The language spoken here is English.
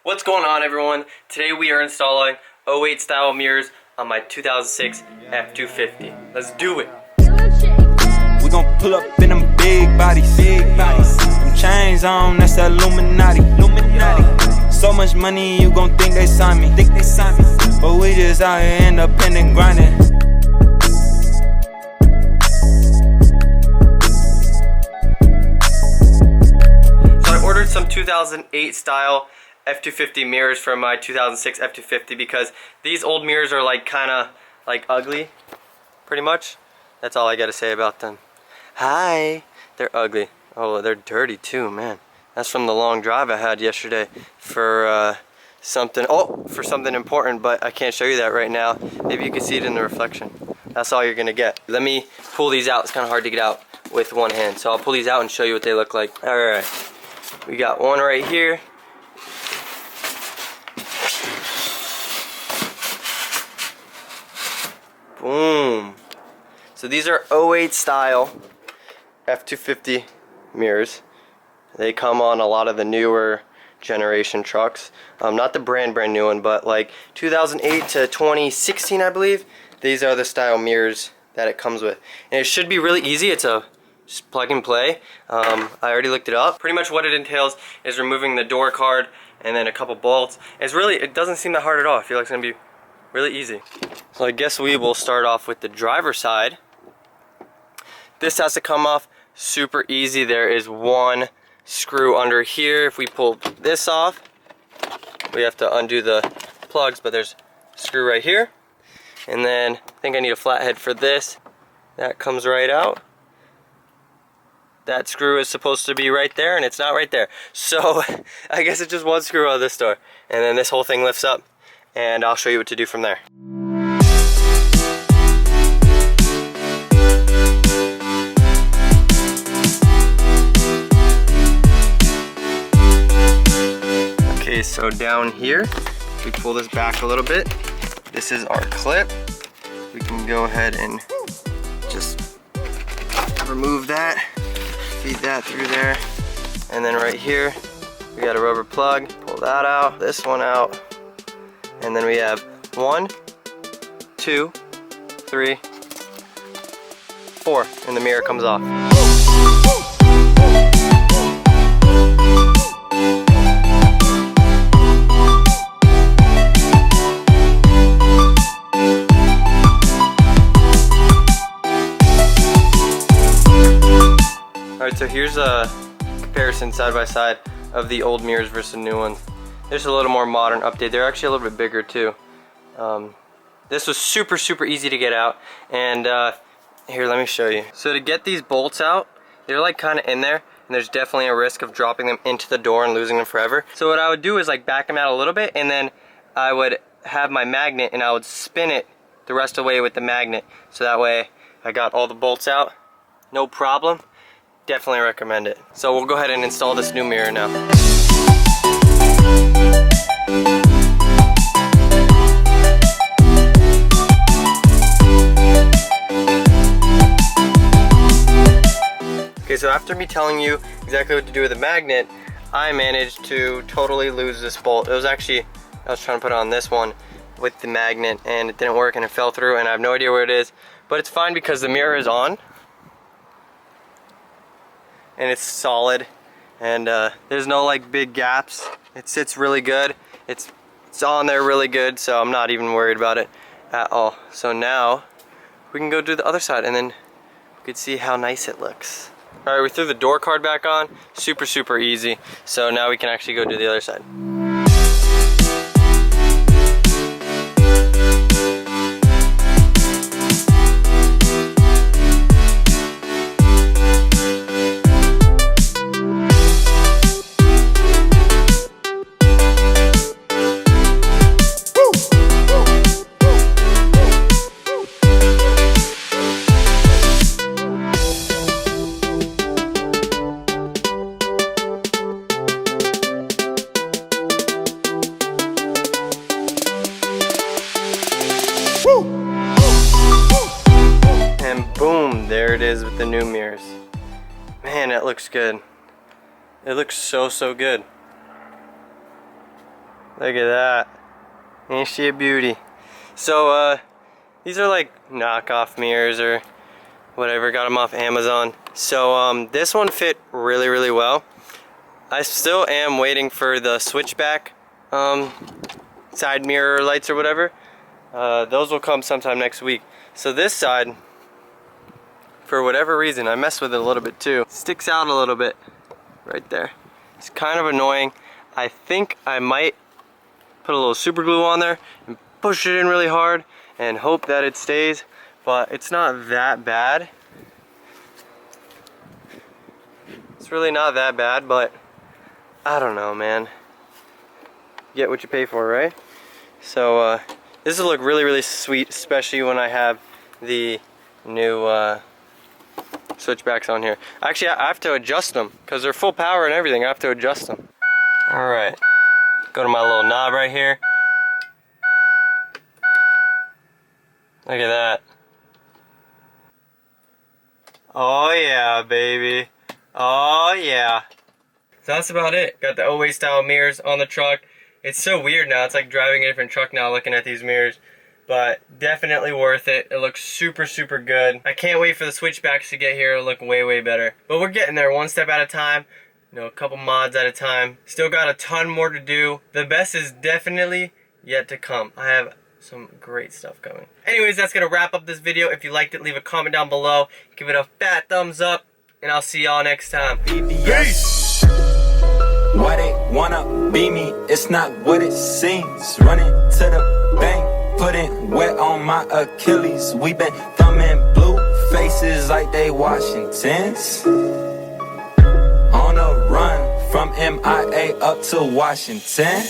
What's going on, everyone? Today we are installing '08 style mirrors on my 2006 F250. Let's do it. We gon' pull up in them big bodies. Them chains on, that's that Illuminati. So much money, you gon' think they signed me. But we just out here independent grinding. So I ordered some 2008 style F250 mirrors from my 2006 F250 because these old mirrors are like kinda like ugly, pretty much. That's all I gotta say about them. Hi, they're ugly. Oh, they're dirty too, man. That's from the long drive I had yesterday for something important, but I can't show you that right now. Maybe you can see it in the reflection. That's all you're gonna get. Let me pull these out. It's kind of hard to get out with one hand, so I'll pull these out and show you what they look like. All right, we got one right here. Boom. So these are '08 style F250 mirrors. They come on a lot of the newer generation trucks. Not the brand new one, but like 2008 to 2016, I believe. These are the style mirrors that it comes with. And it should be really easy. It's a just plug and play. I already looked it up. Pretty much what it entails is removing the door card and then a couple bolts. It doesn't seem that hard at all. I feel like it's gonna be really easy. So I guess we will start off with the driver's side. This has to come off super easy. There is one screw under here. If we pull this off, we have to undo the plugs, but there's a screw right here. And then I think I need a flathead for this. That comes right out. That screw is supposed to be right there, and it's not right there. So I guess it's just one screw out of this door. And then this whole thing lifts up, and I'll show you what to do from there. Okay, so down here, we pull this back a little bit. This is our clip. We can go ahead and just remove that, feed that through there. And then right here, we got a rubber plug. Pull that out, this one out. And then we have 1, 2, 3, 4, and the mirror comes off. Alright, so here's a comparison side by side of the old mirrors versus the new ones. There's a little more modern update. They're actually a little bit bigger too. This was super easy to get out, and here, let me show you. So to get these bolts out, they're like kind of in there, and there's definitely a risk of dropping them into the door and losing them forever. So what I would do is like back them out a little bit, and then I would have my magnet and I would spin it the rest of the way with the magnet, so that way I got all the bolts out, no problem. Definitely recommend it. So we'll go ahead and install this new mirror now. Okay, so after me telling you exactly what to do with the magnet, I managed to totally lose this bolt. It was actually, I was trying to put it on this one with the magnet, and it didn't work, and it fell through, and I have no idea where it is. But it's fine because the mirror is on, and it's solid, and there's no like big gaps. It sits really good. It's on there really good, so I'm not even worried about it at all. So now we can go do the other side, and then we can see how nice it looks. All right, we threw the door card back on. Super easy. So now we can actually go do the other side. And boom, there it is with the new mirrors. Man, it looks good. It looks so good. Look at that. Ain't she a beauty? So, these are like knockoff mirrors or whatever. Got them off Amazon. So, this one fit really, really well. I still am waiting for the switchback side mirror lights or whatever. Those will come sometime next week. So this side, for whatever reason, I messed with it a little bit too. Sticks out a little bit right there. It's kind of annoying. I think I might put a little super glue on there and push it in really hard and hope that it stays, but it's not that bad. It's really not that bad, but I don't know, man. Get what you pay for, right? So this will look really, really sweet, especially when I have the new switchbacks on here. Actually, I have to adjust them because they're full power and everything. I have to adjust them. All right, go to my little knob right here. Look at that. Oh yeah, baby. Oh yeah. So that's about it. Got the 08 style mirrors on the truck. It's so weird now. It's like driving a different truck now looking at these mirrors. But definitely worth it. It looks super, super good. I can't wait for the switchbacks to get here. It'll look way, way better. But we're getting there one step at a time. You know, a couple mods at a time. Still got a ton more to do. The best is definitely yet to come. I have some great stuff coming. Anyways, that's going to wrap up this video. If you liked it, leave a comment down below. Give it a fat thumbs up. And I'll see y'all next time. Peace. Why they wanna be me? It's not what it seems. Running to the bank, putting wet on my Achilles. We been thumbing blue faces like they Washingtons. On a run from MIA up to Washington.